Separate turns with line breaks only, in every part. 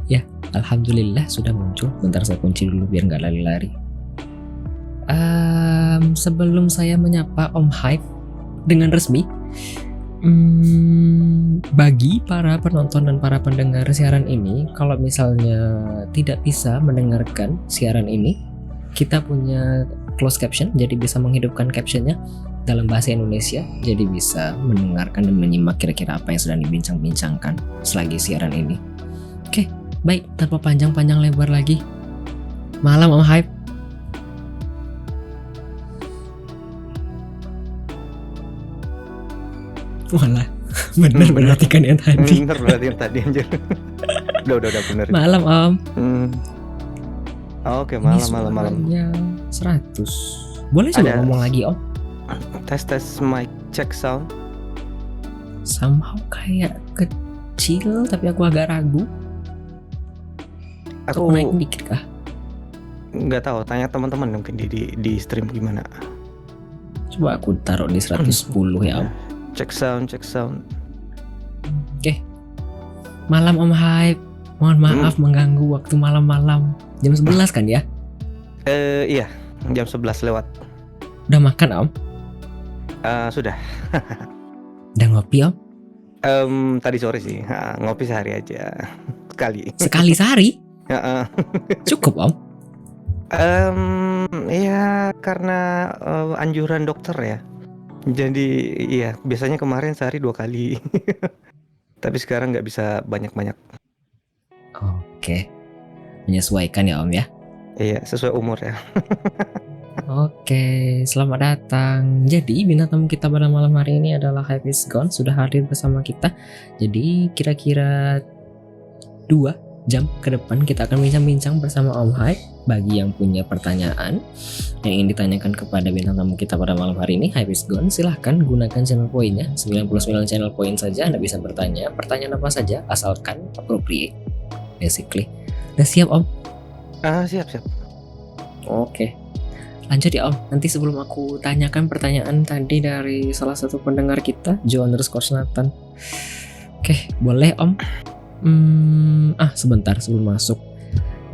Ya, alhamdulillah sudah muncul. Bentar saya kunci dulu biar nggak lari-lari. Sebelum saya menyapa Om Hype dengan resmi, bagi para penonton dan para pendengar siaran ini, kalau misalnya tidak bisa mendengarkan siaran ini, kita punya closed caption, jadi bisa menghidupkan captionnya dalam bahasa Indonesia, jadi bisa mendengarkan dan menyimak kira-kira apa yang sedang dibincang-bincangkan selagi siaran ini. Oke, baik, tanpa panjang-panjang lebar lagi. Malam Om Hype. Walah, bener perhatikan yang tadi.
Bener berarti yang tadi anjir. udah bener.
Malam Om.
Oke, malam.
100. Boleh coba ngomong lagi Om?
Tes mic check sound.
Somehow kayak kecil tapi aku agak ragu. Aku naikin dikit kah?
Nggak tahu, tanya teman-teman mungkin di stream gimana.
Coba aku taruh di 110 ya Om.
Check sound.
Oke. Malam Om Hype. Mohon maaf mengganggu waktu malam-malam. Jam 11 kan ya?
Iya, jam 11 lewat.
Udah makan Om?
Sudah.
Udah ngopi Om?
Tadi sore sih. Ngopi sehari aja.
Sekali sehari? Cukup Om?
Ya karena anjuran dokter ya. Jadi iya, biasanya kemarin sehari 2 kali. Tapi sekarang nggak bisa banyak-banyak.
Oke. Menyesuaikan ya Om ya?
Iya, sesuai umur ya.
Oke, selamat datang. Jadi bintang tamu kita pada malam hari ini adalah Hype is Gone, sudah hadir bersama kita. Jadi kira-kira 2 jam ke depan kita akan bincang-bincang bersama Om Hype. Bagi yang punya pertanyaan yang ingin ditanyakan kepada bintang tamu kita pada malam hari ini, Hype is Gone, silahkan gunakan channel poinnya. 99 channel poin saja Anda bisa bertanya. Pertanyaan apa saja asalkan appropriate, basically. Udah siap Om?
Siap.
Oke. Lanjut ya Om, nanti sebelum aku tanyakan pertanyaan tadi dari salah satu pendengar kita, Jo_Nathan. Oke, boleh Om? Sebentar sebelum masuk.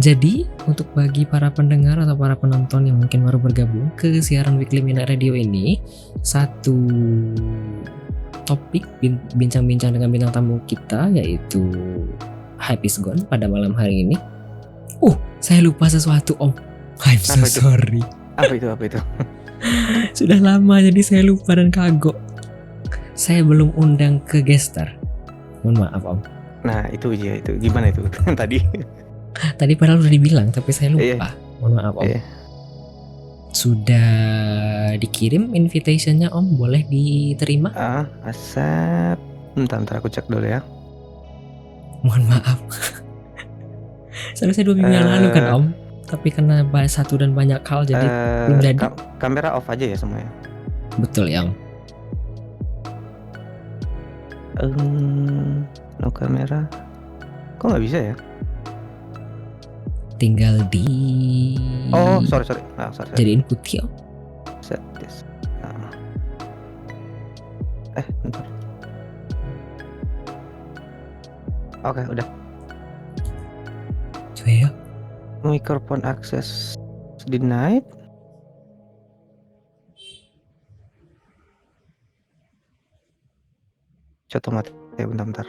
Jadi, untuk bagi para pendengar atau para penonton yang mungkin baru bergabung ke siaran Weekly Midnight Radio ini, satu topik bincang-bincang dengan bintang tamu kita yaitu Hype is Gone pada malam hari ini. Saya lupa sesuatu Om. I'm so sorry.
Apa itu?
Sudah lama jadi saya lupa dan kagok. Saya belum undang ke gestar. Mohon maaf Om.
Nah itu gimana itu tadi?
Tadi padahal udah dibilang tapi saya lupa. Mohon maaf Om. Sudah dikirim invitationnya Om, boleh diterima?
Asap. Bentar aku cek dulu ya.
Mohon maaf. Seharusnya 2 minggu yang lalu kan Om. Tapi karena satu dan banyak hal jadi belum jadi.
Kamera off aja ya semuanya.
Betul ya Om.
No kamera. Kok nggak bisa ya?
Tinggal di.
Sorry.
Jadiin putih Om.
Set this. Bentar. Oke, udah.
Coba ya.
Microphone access denied. Coba mati. Bentar.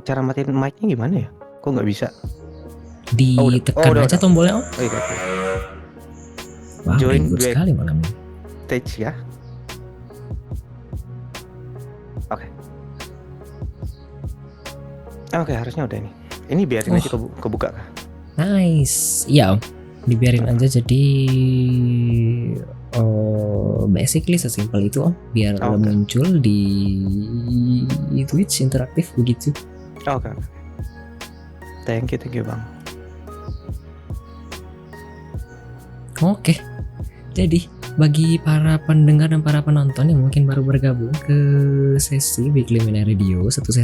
Cara matiin mic-nya gimana ya? Kok nggak bisa?
Ditekan aja tombolnya Om.
Iya.
Wah,
Join
ribut sekali malam ini.
Stage ya. Oke, harusnya udah nih. Ini biarin aja kebuka kah?
Nice. Iya Om, dibiarin aja jadi basically sesimpel itu Om, biar muncul di Twitch interaktif begitu.
Oke. Thank you Bang.
Oke. Jadi Bagi para pendengar dan para penonton yang mungkin baru bergabung ke sesi Weekly Mina Radio, satu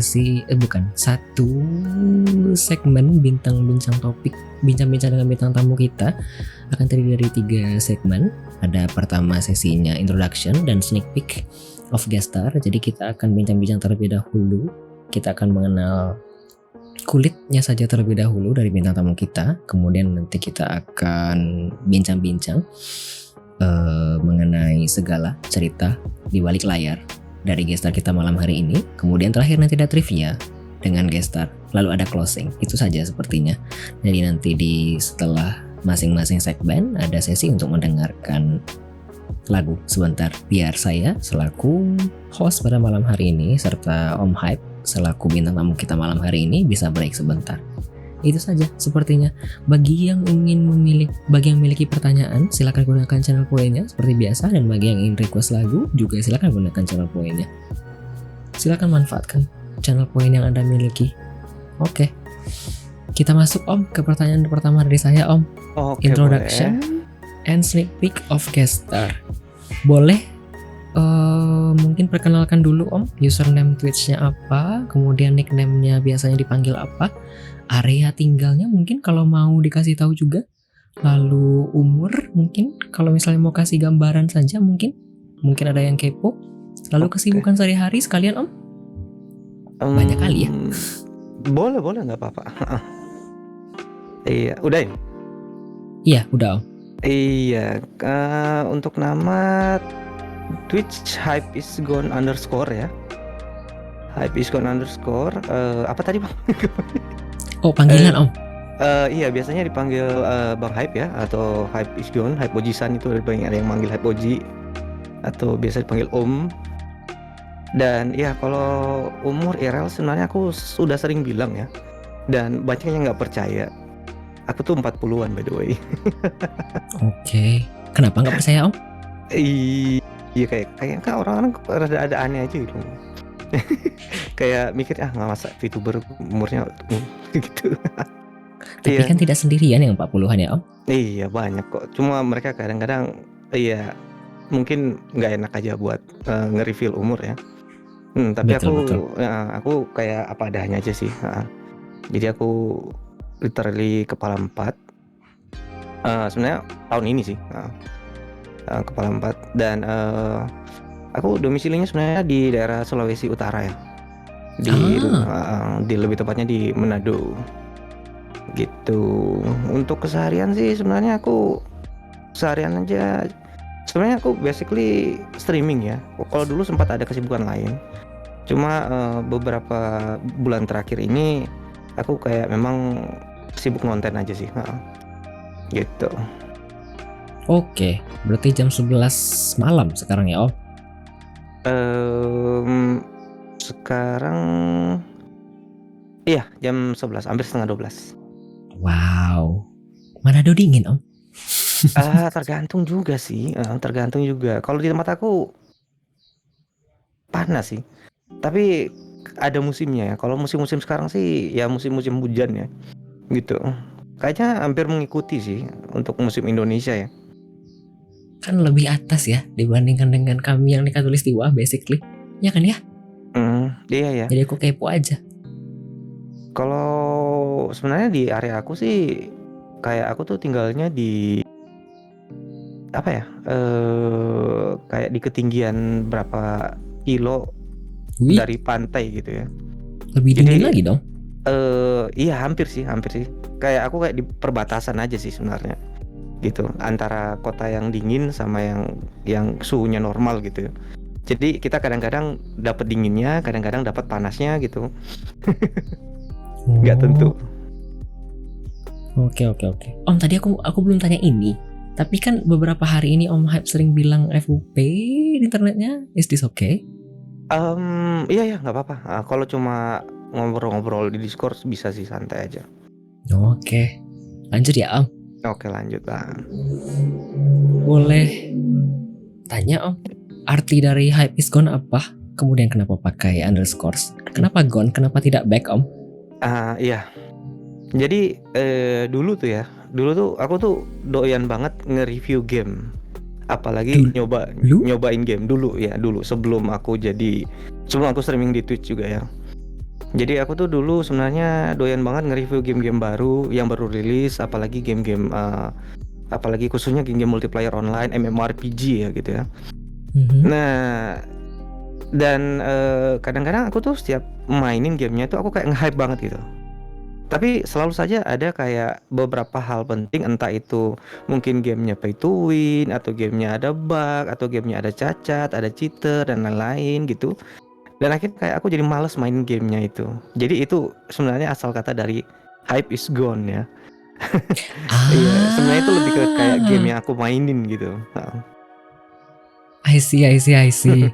segmen bincang topik, bincang-bincang dengan bintang tamu kita akan terdiri dari 3 segmen. Ada pertama sesinya introduction dan sneak peek of guest star. Jadi kita akan bincang-bincang terlebih dahulu. Kita akan mengenal kulitnya saja terlebih dahulu dari bintang tamu kita. Kemudian nanti kita akan bincang-bincang mengenai segala cerita di balik layar dari guest star kita malam hari ini. Kemudian terakhir nanti ada trivia dengan guest star, lalu ada closing. Itu saja sepertinya. Jadi nanti setelah masing-masing segmen ada sesi untuk mendengarkan lagu sebentar, biar saya selaku host pada malam hari ini serta Om Hype selaku bintang tamu kita malam hari ini bisa break sebentar. Itu saja sepertinya. Bagi yang memiliki pertanyaan, silakan gunakan channel poinnya seperti biasa, dan bagi yang ingin request lagu juga silakan gunakan channel poinnya. Silakan manfaatkan channel poin yang Anda miliki. Oke. Kita masuk Om ke pertanyaan pertama dari saya Om.
Oke,
Introduction and sneak peek of guest star. Boleh mungkin perkenalkan dulu Om, username Twitch-nya apa, kemudian nickname-nya biasanya dipanggil apa, area tinggalnya mungkin kalau mau dikasih tahu juga, lalu umur mungkin kalau misalnya mau kasih gambaran saja mungkin ada yang kepo, lalu kesibukan sehari-hari sekalian Om. Banyak kali ya.
Boleh nggak apa-apa. Iya, udah ya?
Iya, udah Om.
Iya, untuk nama Twitch Hype is gone underscore ya. Hype is gone underscore. Apa tadi Bang?
Oh, panggilan Om.
Iya, biasanya dipanggil Bang Hype ya, atau Hype is gone, Hype Oji-san itu ada yang manggil Hype Oji, atau biasa dipanggil Om. Dan ya kalau umur IRL sebenarnya aku sudah sering bilang ya, dan banyak yang nggak percaya. Aku tuh 40-an by the way.
Oke. Kenapa nggak percaya Om?
Iya, kayak orang-orang ada aneh aja gitu. Kayak mikir nggak masa VTuber umurnya gitu.
Tapi
Iya.
kan tidak sendirian yang 40-an ya Om.
Iya, banyak kok. Cuma mereka kadang-kadang mungkin nggak enak aja buat nge-reveal umur ya. Tapi
Betul.
aku kayak apa adanya aja sih. Jadi aku literally kepala 4. Sebenarnya tahun ini sih. Kepala 4 dan aku domisilinya sebenarnya di daerah Sulawesi Utara ya. Di lebih tepatnya di Manado. Gitu. Untuk keseharian sih sebenarnya aku seharian aja. Sebenarnya aku basically streaming ya. Kalau dulu sempat ada kesibukan lain. Cuma beberapa bulan terakhir ini aku kayak memang sibuk ngonten aja sih. Gitu.
Oke, berarti jam 11 malam sekarang ya Om?
Sekarang iya jam 11, hampir setengah 12.
Wow, Manado dingin Om?
Tergantung juga sih, tergantung juga. Kalau di tempat aku panas sih, tapi ada musimnya ya. Kalau musim-musim sekarang sih ya musim-musim hujan ya, gitu. Kayaknya hampir mengikuti sih untuk musim Indonesia ya.
Kan lebih atas ya dibandingkan dengan kami yang di Katulistiwa basically, ya kan ya?
Iya ya.
Jadi aku kepo aja.
Kalau sebenarnya di area aku sih kayak aku tuh tinggalnya di apa ya? Kayak di ketinggian berapa kilo dari pantai gitu ya.
Lebih dingin lagi dong?
Iya hampir sih. Kayak aku kayak di perbatasan aja sih sebenarnya. Gitu, antara kota yang dingin sama yang suhunya normal gitu. Jadi kita kadang-kadang dapat dinginnya, kadang-kadang dapat panasnya gitu. Nggak tentu.
Oke. Om, tadi aku belum tanya ini. Tapi kan beberapa hari ini Om Hype sering bilang FUP di internetnya. Is this okay?
Iya nggak apa-apa. Kalau cuma ngobrol-ngobrol di Discord bisa sih, santai aja.
Oke. Lanjut ya Om.
Oke, lanjut Bang.
Boleh tanya Om, arti dari Hype is gone apa? Kemudian kenapa pakai underscores? Kenapa gone? Kenapa tidak back Om?
Iya. Jadi dulu tuh aku tuh doyan banget nge-review game. apalagi
Dulu?
nyobain game dulu ya, dulu sebelum aku streaming di Twitch juga ya. Jadi aku tuh dulu sebenarnya doyan banget nge-review game-game baru yang baru rilis, apalagi game-game apalagi khususnya game-game multiplayer online, MMORPG ya gitu ya.
Mhm.
Nah, dan kadang-kadang aku tuh setiap mainin gamenya itu aku kayak nge-hype banget gitu. Tapi selalu saja ada kayak beberapa hal penting, entah itu mungkin gamenya pay to win, atau gamenya ada bug, atau gamenya ada cacat, ada cheater dan lain-lain gitu. Dan akhirnya kayak aku jadi males main gamenya itu. Jadi itu sebenarnya asal kata dari hype is gone ya. Iya, sebenarnya itu lebih ke kayak game
Ah,
yang aku mainin gitu. Heeh.
I see, I see, I see.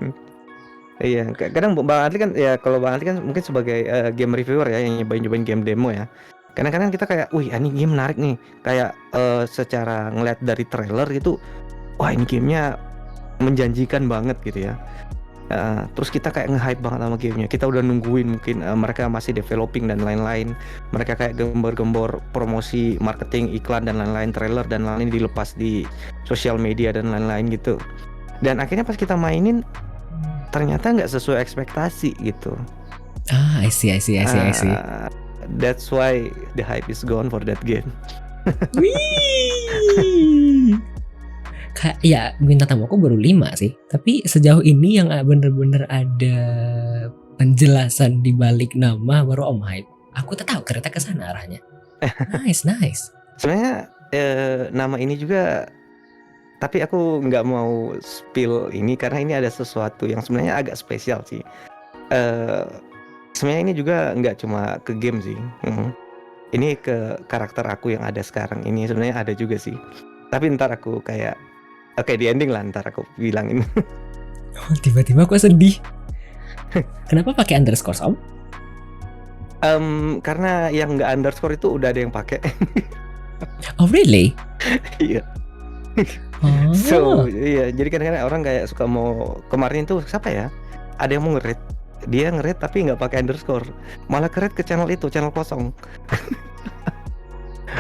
Iya, kadang Bang Adli kan ya, kalau Bang Adli kan mungkin sebagai game reviewer ya yang nyobain game demo ya. Kadang-kadang kita kayak, wih ini game menarik nih. Kayak secara ngeliat dari trailer gitu, wah ini gamenya menjanjikan banget gitu ya. Terus kita kayak nge-hype banget sama gamenya. Kita udah nungguin mungkin mereka masih developing dan lain-lain. Mereka kayak gembor-gembor promosi, marketing, iklan dan lain-lain, trailer dan lain-lain dilepas di sosial media dan lain-lain gitu. Dan akhirnya pas kita mainin ternyata nggak sesuai ekspektasi gitu.
Ah, I see, I see, I see, I see.
That's why the hype is gone for that game.
Wih. Kayak ya bintang tamu aku baru 5 sih. Tapi sejauh ini yang bener-bener ada penjelasan di balik nama baru Om Hype. Aku tak tahu kereta ke sana arahnya. Nice, nice.
Sebenarnya nama ini juga, tapi aku nggak mau spill ini karena ini ada sesuatu yang sebenarnya agak spesial sih. Eh, Sebenarnya ini juga nggak cuma ke game sih. Ini ke karakter aku yang ada sekarang ini sebenarnya ada juga sih. Tapi ntar aku kayak, oke di ending lah ntar aku bilangin.
Oh, tiba-tiba aku sedih. Kenapa pakai underscore Om?
Karena yang nggak underscore itu udah ada yang pakai.
Oh really?
Iya.
Oh.
So iya, jadi kadang-kadang orang kayak suka mau, kemarin itu siapa ya? Ada yang mau nge-rate, dia nge-rate tapi nggak pakai underscore, malah ke-rate ke channel itu, channel kosong.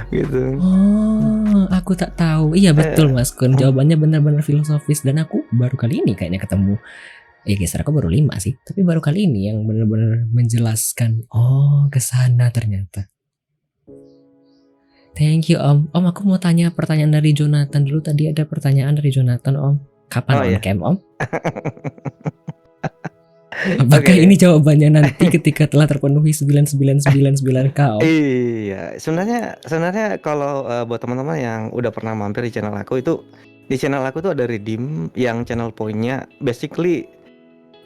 Gitu.
Oh, aku tak tahu. Iya betul
Eh,
Mas Kun. Jawabannya benar-benar filosofis dan aku baru kali ini kayaknya ketemu. Geser aku baru 5 sih, tapi baru kali ini yang benar-benar menjelaskan. Oh, ke sana ternyata. Thank you Om. Om, aku mau tanya pertanyaan dari Jonathan dulu. Tadi ada pertanyaan dari Jonathan Om. Kapan
oh
on
ya.
cam Om? Apakah
Oke.
ini jawabannya nanti ketika telah terpenuhi 9999K Om?
Iya, sebenarnya kalau buat teman-teman yang udah pernah mampir di channel aku itu, di channel aku tuh ada redeem yang channel poinnya basically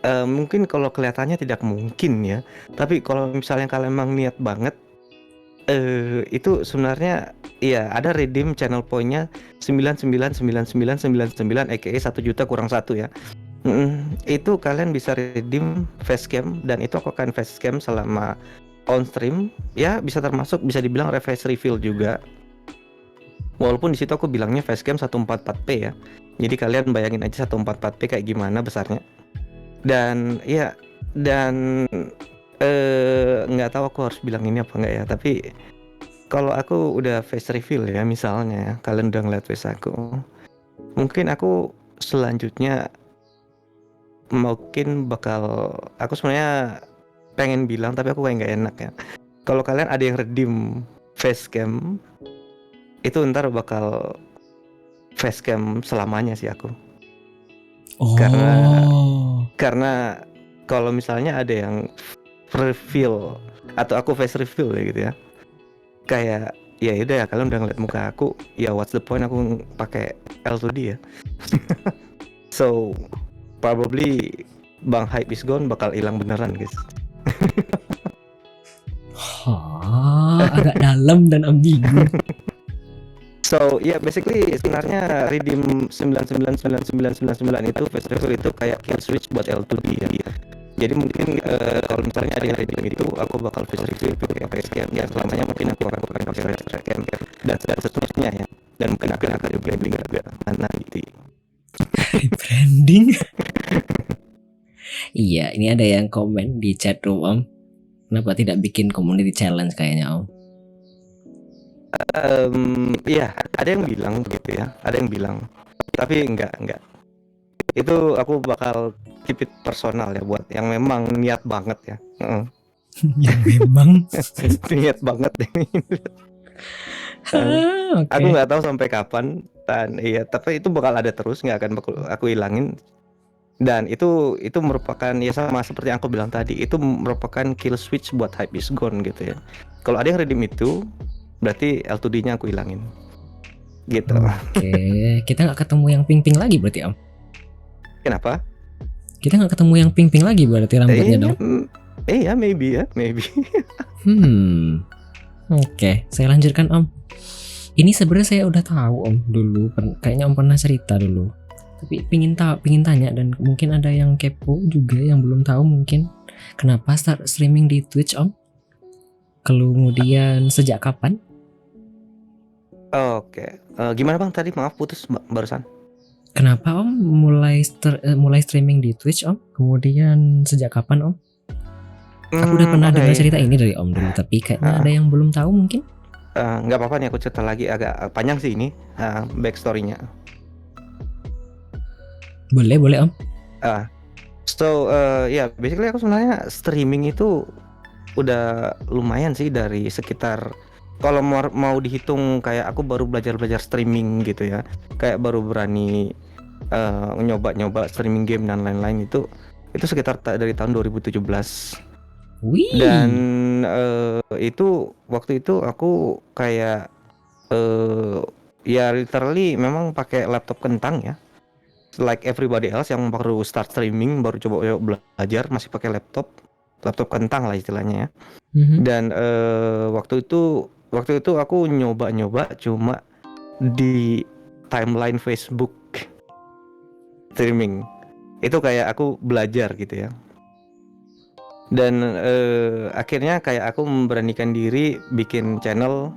mungkin kalau kelihatannya tidak mungkin ya, tapi kalau misalnya kalian emang niat banget, itu sebenarnya iya ada redeem channel poinnya 999999 aka 1 juta kurang 1 ya. Itu kalian bisa redeem facecam dan itu aku akan facecam selama on stream ya, bisa termasuk bisa dibilang refresh reveal juga. Walaupun di situ aku bilangnya facecam 144p ya. Jadi kalian bayangin aja 144p kayak gimana besarnya. Dan ya, dan nggak tahu aku harus bilang ini apa enggak ya, tapi kalau aku udah face reveal ya, misalnya ya, kalian udah ngeliat face aku, mungkin aku selanjutnya mungkin bakal, aku sebenarnya pengen bilang tapi aku kayak nggak enak ya. Kalau kalian ada yang redeem facecam, itu ntar bakal facecam selamanya sih aku. Karena
Oh.
karena kalau misalnya ada yang reveal atau aku face reveal ya gitu ya, kayak ya udah ya kalian udah ngeliat muka aku, ya what's the point aku pakai L2D ya. So probably Bang Hype is gone bakal hilang beneran guys.
Hah, agak dalam dan ambigu.
So ya basically sebenarnya redeem 999999 itu face reveal itu kayak kill switch buat L2D ya. Jadi mungkin kalau misalnya ada yang redeem itu aku bakal face reveal pakai facecam ya, selamanya mungkin aku akan pakai facecam dan seterusnya ya. Dan mungkin akan ada branding juga nanti.
Branding. Iya, ini ada yang komen di chat room Om. Kenapa tidak bikin community challenge kayaknya Om?
Iya, ada yang bilang begitu ya, ada yang bilang. Tapi enggak. Itu aku bakal keep it personal ya buat yang memang niat banget ya. Heeh.
Yang memang.
Niat banget ini.
Oke.
Aku nggak tahu sampai kapan dan iya, tapi itu bakal ada terus, nggak akan aku hilangin. Dan itu merupakan ya sama seperti yang aku bilang tadi, itu merupakan kill switch buat Hype is Gone gitu ya. Kalau ada yang redeem itu, berarti L2D-nya aku hilangin. Gitu.
Oke, kita nggak ketemu yang pink-pink lagi berarti Om.
Kenapa?
Kita nggak ketemu yang pink-pink lagi berarti rambutnya dong.
Iya, maybe.
Oke, saya lanjutkan Om. Ini sebenarnya saya udah tahu Om dulu, kayaknya Om pernah cerita dulu. Tapi pingin tanya dan mungkin ada yang kepo juga yang belum tahu mungkin kenapa start streaming di Twitch Om? Kemudian sejak kapan?
Oke. Gimana Bang tadi? Maaf putus barusan.
Kenapa Om mulai streaming di Twitch Om? Kemudian sejak kapan Om? Aku udah pernah dengar cerita ini dari Om dulu, tapi kayaknya ada yang belum tahu mungkin.
Nggak apa-apa nih aku cerita lagi, agak panjang sih ini backstory-nya.
Boleh Om.
Basically aku sebenarnya streaming itu udah lumayan sih dari sekitar, kalau mau dihitung kayak aku baru belajar streaming gitu ya, kayak baru berani nyoba streaming game dan lain-lain itu sekitar dari tahun 2017.
Wih.
Dan itu waktu itu aku kayak ya literally memang pakai laptop kentang ya, like everybody else yang baru start streaming, baru coba belajar, masih pakai laptop kentang lah istilahnya ya. Dan waktu itu aku nyoba cuma di timeline Facebook streaming. Itu kayak aku belajar gitu ya. Dan akhirnya kayak aku memberanikan diri bikin channel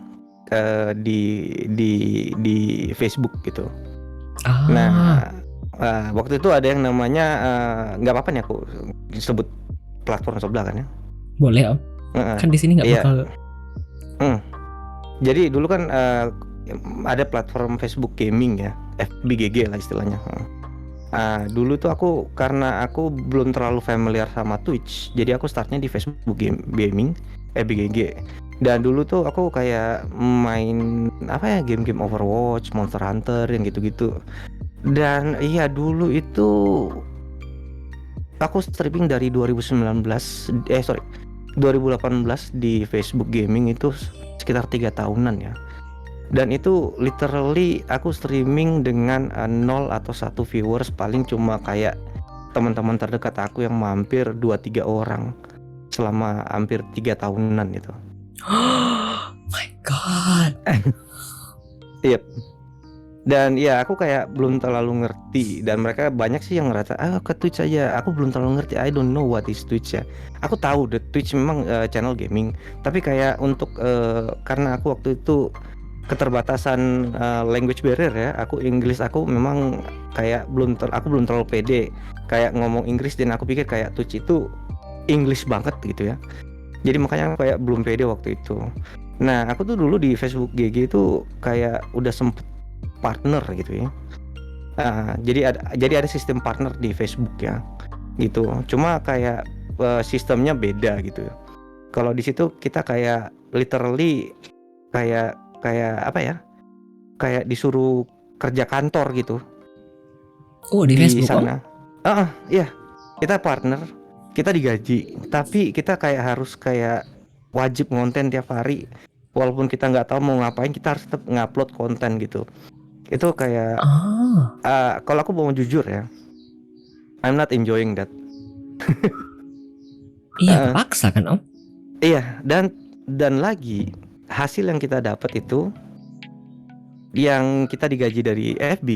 di Facebook gitu. Nah, waktu itu ada yang namanya nggak apa-apa nih aku disebut platform sebelah kan ya? Boleh
Om. Kan di sini nggak bakal.
Jadi dulu kan ada platform Facebook gaming ya, FBGG lah istilahnya. Dulu tuh karena aku belum terlalu familiar sama Twitch, jadi aku startnya di Facebook gaming FBGG. Dan dulu tuh aku kayak main game-game Overwatch, Monster Hunter yang gitu-gitu. Dan iya dulu itu aku streaming dari 2018 di Facebook gaming itu sekitar 3 tahunan ya. Dan itu literally aku streaming dengan 0 atau 1 viewers, paling cuma kayak teman-teman terdekat aku yang mampir 2-3 orang selama hampir 3 tahunan itu.
Oh my god.
Yep. Dan ya aku kayak belum terlalu ngerti, dan mereka banyak sih yang ngerasa ke Twitch aja. Aku belum terlalu ngerti, I don't know what is Twitch ya. Aku tahu the Twitch memang channel gaming, tapi kayak untuk karena aku waktu itu keterbatasan language barrier ya, Inggris aku memang kayak aku belum terlalu pede kayak ngomong Inggris, dan aku pikir kayak Twitch itu English banget gitu ya. Jadi makanya aku kayak belum pede waktu itu. Nah, aku tuh dulu di Facebook GG itu kayak udah sempet partner gitu ya. Jadi ada sistem partner di Facebook ya gitu. Cuma kayak sistemnya beda gitu. Kalau di situ kita kayak literally kayak apa ya? Kayak disuruh kerja kantor gitu.
Oh, di Facebook
sana. Iya. Kita partner, kita digaji, tapi kita kayak harus kayak wajib ngonten tiap hari. Walaupun kita nggak tahu mau ngapain, kita harus tetap ngupload konten gitu. Itu kayak kalau aku mau jujur ya, I'm not enjoying that.
Iya, kepaksa kan Om?
Iya, dan lagi hasil yang kita dapat itu, yang kita digaji dari FB,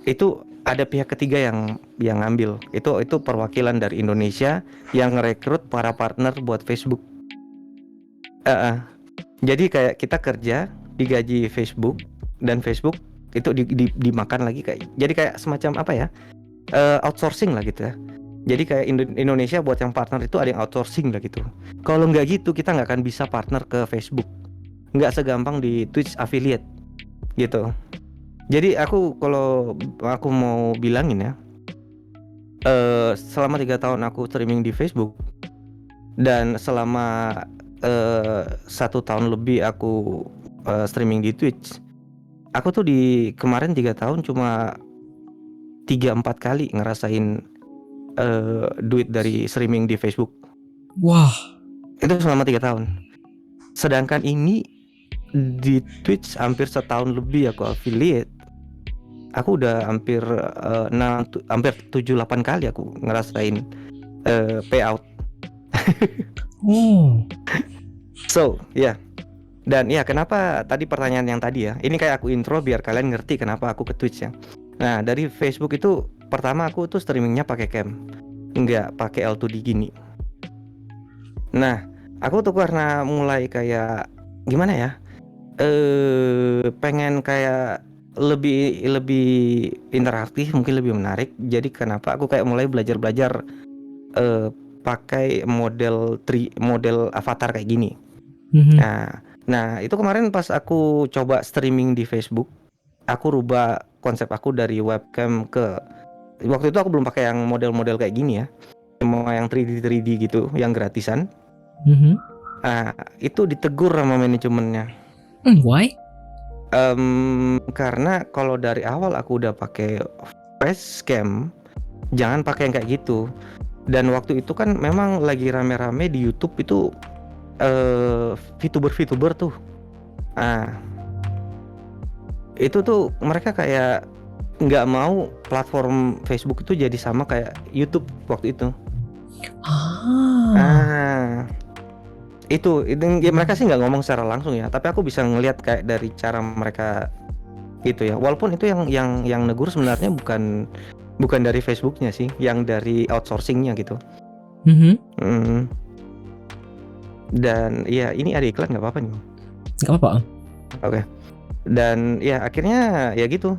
itu ada pihak ketiga yang ngambil. Itu perwakilan dari Indonesia yang ngerekrut para partner buat Facebook. Jadi kayak kita kerja digaji Facebook, dan Facebook itu dimakan lagi jadi kayak semacam apa ya, outsourcing lah gitu ya. Jadi kayak Indonesia buat yang partner itu ada yang outsourcing lah gitu. Kalau nggak gitu kita nggak akan bisa partner ke Facebook, nggak segampang di Twitch affiliate gitu. Jadi kalau aku mau bilangin ya, selama 3 tahun aku streaming di Facebook dan selama 1 tahun lebih aku streaming di Twitch, aku tuh di kemarin 3 tahun cuma 3-4 kali ngerasain duit dari streaming di Facebook.
Wah.
Itu selama 3 tahun. Sedangkan ini di Twitch hampir setahun lebih aku affiliate. Aku udah hampir 7-8 kali aku ngerasain payout.
Oh.
So ya, dan ya kenapa tadi pertanyaan yang tadi ya, ini kayak aku intro biar kalian ngerti kenapa aku ke Twitch ya. Nah dari Facebook itu pertama aku tuh streamingnya pakai cam, nggak pakai L2D gini. Nah aku tuh karena mulai kayak gimana ya, pengen kayak lebih interaktif, mungkin lebih menarik. Jadi kenapa aku kayak mulai belajar pakai model avatar kayak gini.
Mhm.
Nah itu kemarin pas aku coba streaming di Facebook, aku rubah konsep aku dari webcam ke, waktu itu aku belum pakai yang model-model kayak gini ya, cuma yang 3D gitu, yang gratisan.
Mhm.
Itu ditegur sama manajemennya.
Why?
Karena kalau dari awal aku udah pakai facecam, jangan pakai yang kayak gitu. Dan waktu itu kan memang lagi rame-rame di YouTube itu VTuber tuh. Itu tuh mereka kayak nggak mau platform Facebook itu jadi sama kayak YouTube waktu itu. Itu ya mereka sih nggak ngomong secara langsung ya, tapi aku bisa ngelihat kayak dari cara mereka gitu ya. Walaupun itu yang negur sebenarnya bukan dari Facebooknya sih, yang dari outsourcingnya gitu. Dan ya ini ada iklan nggak apa-apa nih?
Nggak apa-apa.
Oke. Dan ya akhirnya ya gitu,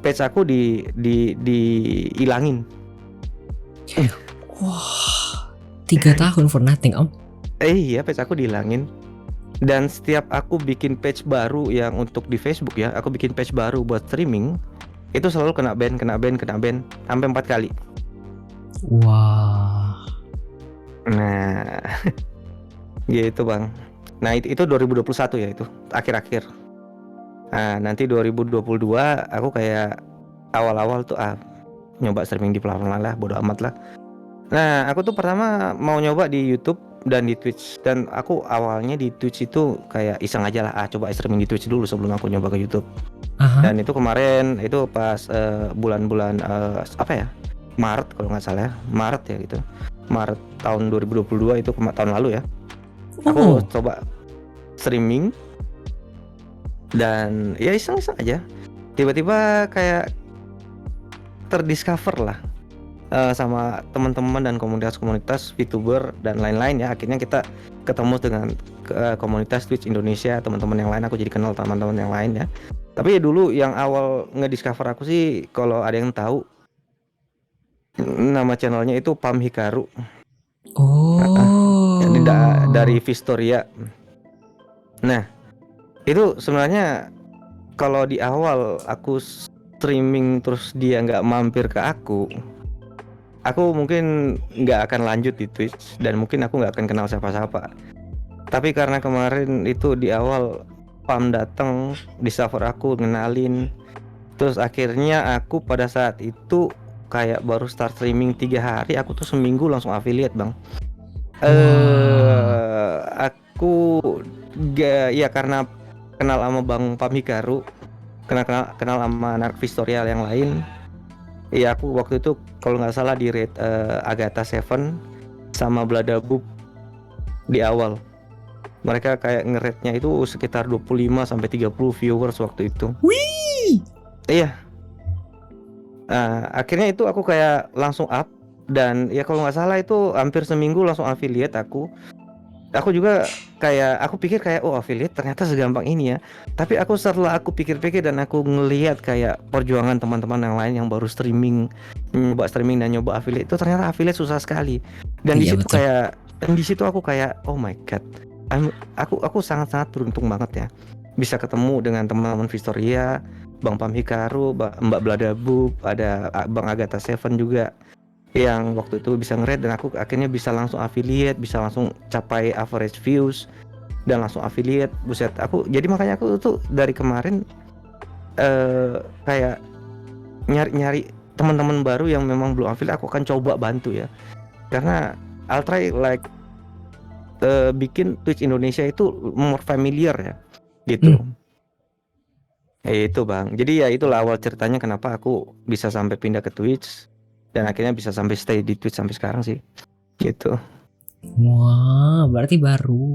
page aku dihilangin.
Wah, 3 tahun for nothing, Om.
Iya, page aku dihilangin. Dan setiap aku bikin page baru yang untuk di Facebook ya, aku bikin page baru buat streaming, itu selalu kena ban sampai 4 kali.
Wah.
Nah, gitu bang. Nah itu 2021 ya, itu akhir-akhir. Nah nanti 2022 aku kayak awal-awal tuh nyoba streaming di platform lain lah, bodo amat lah. Nah aku tuh pertama mau nyoba di YouTube dan di Twitch, dan aku awalnya di Twitch itu kayak iseng aja lah, coba streaming di Twitch dulu sebelum aku nyoba ke YouTube. Dan itu kemarin itu pas bulan-bulan apa ya, Maret kalau nggak salah ya, Maret ya gitu, Maret tahun 2022 itu tahun lalu ya. Aku coba streaming dan ya iseng-iseng aja, tiba-tiba kayak terdiscover lah sama teman-teman dan komunitas VTuber dan lain-lain ya. Akhirnya kita ketemu dengan komunitas Twitch Indonesia, teman-teman yang lain, aku jadi kenal teman-teman yang lain ya. Tapi dulu yang awal ngediscover aku sih, kalau ada yang tahu nama channelnya itu Pam Hikaru. Dari Vistoria. Nah itu sebenarnya kalau di awal aku streaming terus dia nggak mampir ke aku mungkin nggak akan lanjut di Twitch, dan mungkin aku nggak akan kenal siapa-siapa. Tapi karena kemarin itu di awal Pam datang di server aku, ngenalin, terus akhirnya aku pada saat itu kayak baru start streaming 3 hari, aku tuh seminggu langsung affiliate bang. Aku ya karena kenal sama Bang Pam Hikaru, kenal sama anak Vistoria yang lain. Iya, aku waktu itu kalau nggak salah di rate Agatha 7 sama Bladabub di awal. Mereka kayak nge-rate-nya itu sekitar 25-30 viewers waktu itu.
Wih.
Iya. Akhirnya itu aku kayak langsung up, dan ya kalau nggak salah itu hampir seminggu langsung affiliate aku. Aku juga kayak, aku pikir kayak affiliate ternyata segampang ini ya. Tapi setelah aku pikir-pikir dan aku ngelihat kayak perjuangan teman-teman yang lain yang baru streaming, nyoba streaming dan nyoba affiliate, itu ternyata affiliate susah sekali. Dan di situ aku kayak oh my god, aku sangat-sangat beruntung banget ya bisa ketemu dengan teman-teman Vistoria, Bang Pam Hikaru, Mbak Bladabub, ada Bang Agatha Seven juga yang waktu itu bisa nge-rate, dan aku akhirnya bisa langsung affiliate, bisa langsung capai average views dan langsung affiliate. Buset, aku jadi makanya aku tuh dari kemarin kayak nyari teman-teman baru yang memang belum affiliate, aku akan coba bantu ya, karena I'll try like bikin Twitch Indonesia itu more familiar ya gitu. Itu Bang, jadi ya itulah awal ceritanya kenapa aku bisa sampai pindah ke Twitch dan akhirnya bisa sampai stay di Twitch sampai sekarang sih gitu.
Wah, berarti baru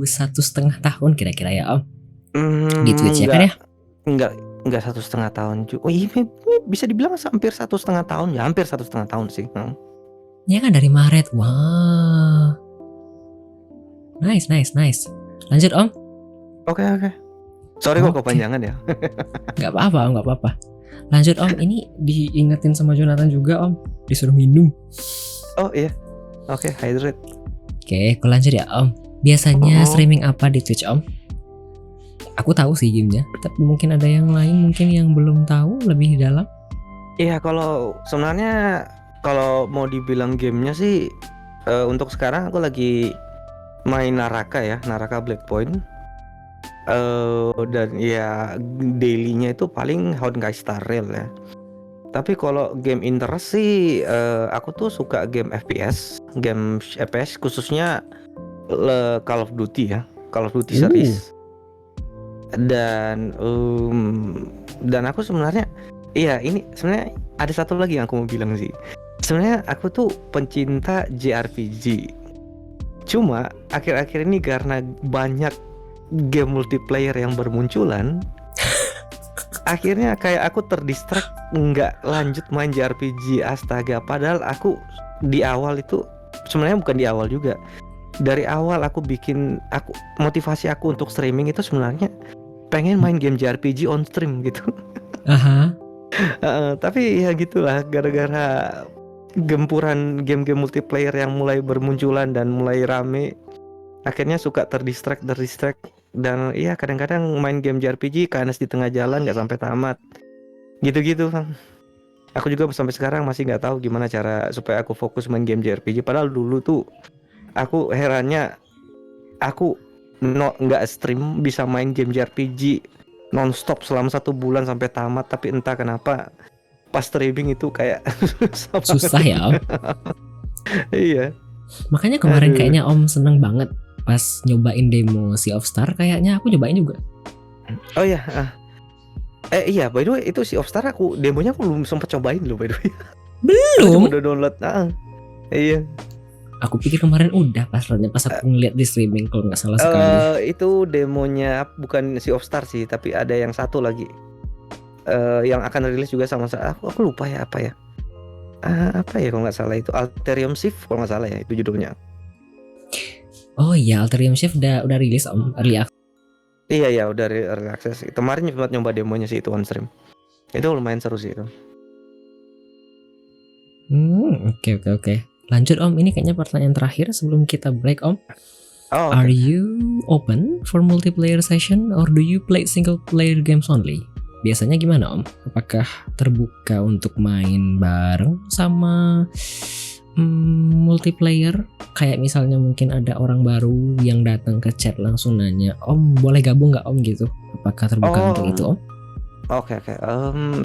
1,5 tahun kira-kira ya Om di Twitch ya kan ya?
Enggak 1,5 tahun juga. Oh iya, bisa dibilang hampir 1,5 tahun ya, hampir 1,5 tahun sih.
Ya kan dari Maret. Wah, nice. Lanjut Om.
Oke. Sorry kok
Oke.
kepanjangan ya.
Nggak apa-apa. Lanjut Om, ini diingetin sama Jonathan juga Om, disuruh minum.
Oh iya. Oke, hydrate.
Oke, aku lanjut ya Om. Biasanya streaming apa di Twitch Om? Aku tahu sih gamenya, tapi mungkin ada yang lain mungkin yang belum tahu lebih dalam.
Iya, kalau sebenarnya kalau mau dibilang gamenya sih untuk sekarang aku lagi main Naraka ya, Naraka Blackpoint. Dan ya dailynya itu paling Honkai Star Rail ya. Tapi kalau game interest sih aku tuh suka game FPS khususnya Call of Duty ya, Call of Duty series. Dan aku sebenarnya iya, ini sebenarnya ada satu lagi yang aku mau bilang sih. Sebenarnya aku tuh pencinta JRPG. Cuma akhir-akhir ini karena banyak game multiplayer yang bermunculan, akhirnya kayak aku terdistract, nggak lanjut main JRPG. Astaga, padahal aku di awal itu sebenarnya bukan di awal juga. Dari awal motivasi aku untuk streaming itu sebenarnya pengen main game JRPG on stream gitu. Tapi ya gitulah, gara-gara gempuran game-game multiplayer yang mulai bermunculan dan mulai rame, akhirnya suka terdistract dan iya kadang-kadang main game JRPG kandas di tengah jalan nggak sampai tamat gitu Bang. Aku juga sampai sekarang masih nggak tahu gimana cara supaya aku fokus main game JRPG, padahal dulu tuh aku herannya aku nggak stream bisa main game JRPG nonstop selama 1 bulan sampai tamat, tapi entah kenapa pas streaming itu kayak
susah ya Om.
Iya.
Makanya kemarin kayaknya Om seneng banget pas nyobain demo Sea of Star, kayaknya aku nyobain juga.
Oh iya. Iya, by the way itu Sea of Star demonya aku belum sempat cobain loh by the way.
Belum?
Udah download. Iya.
Aku pikir kemarin udah pas aku ngeliat di streaming kalau nggak salah sekali.
Itu demonya bukan Sea of Star sih, tapi ada yang satu lagi yang akan rilis juga sama aku lupa ya apa ya. Apa ya kalau nggak salah itu Alterium Shift kalau nggak salah ya itu judulnya.
Oh iya, Alterium Shift udah rilis Om, early access.
Iya udah early access. Kemarin sempat nyoba demonya sih itu on stream. Itu lumayan seru sih itu.
Oke. Lanjut Om, ini kayaknya pertanyaan terakhir sebelum kita break Om.
Oh,
Are you open for multiplayer session or do you play single player games only? Biasanya gimana Om? Apakah terbuka untuk main bareng sama multiplayer? Kayak misalnya mungkin ada orang baru yang datang ke chat langsung nanya, Om boleh gabung nggak Om gitu? Apakah terbuka untuk itu Om?
Oke.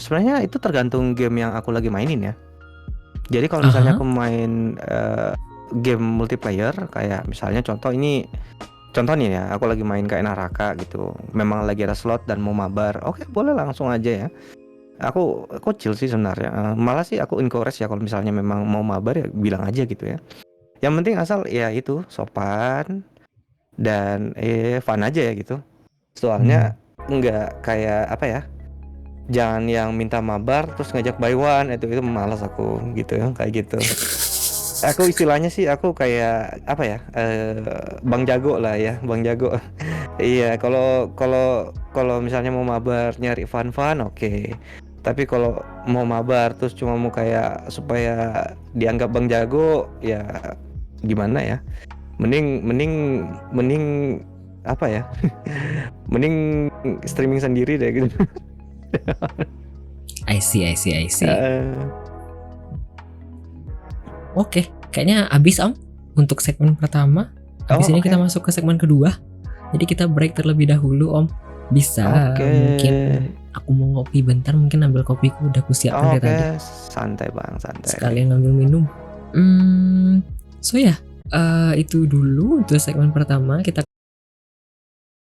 Sebenarnya itu tergantung game yang aku lagi mainin ya. Jadi kalau misalnya aku main game multiplayer, kayak misalnya contohnya ya, aku lagi main kayak Naraka gitu, memang lagi ada slot dan mau mabar, oke boleh langsung aja ya. Aku chill sih sebenarnya, malah sih aku encourage ya kalau misalnya memang mau mabar ya bilang aja gitu ya. Yang penting asal ya itu sopan dan fun aja ya gitu. Soalnya nggak kayak apa ya, jangan yang minta mabar terus ngajak buy one, itu malas aku gitu ya, kayak gitu. Aku istilahnya sih aku kayak apa ya, Bang Jago lah ya, Bang Jago. Iya, kalau misalnya mau mabar nyari fun oke. Tapi kalau mau mabar terus cuma mau kayak supaya dianggap Bang Jago ya gimana ya? Mending apa ya? Mending streaming sendiri deh gitu.
I see.
Eh,
Oke, kayaknya abis Om untuk segmen pertama. Habis
Oh,
ini
oke.
kita masuk ke segmen kedua. Jadi kita break terlebih dahulu Om. Bisa
Oke.
mungkin aku mau ngopi bentar, mungkin ambil kopiku udah aku siapin dari
Oke,
tadi.
santai Bang, santai.
Sekalian ambil minum. So ya, itu dulu untuk segmen pertama. Kita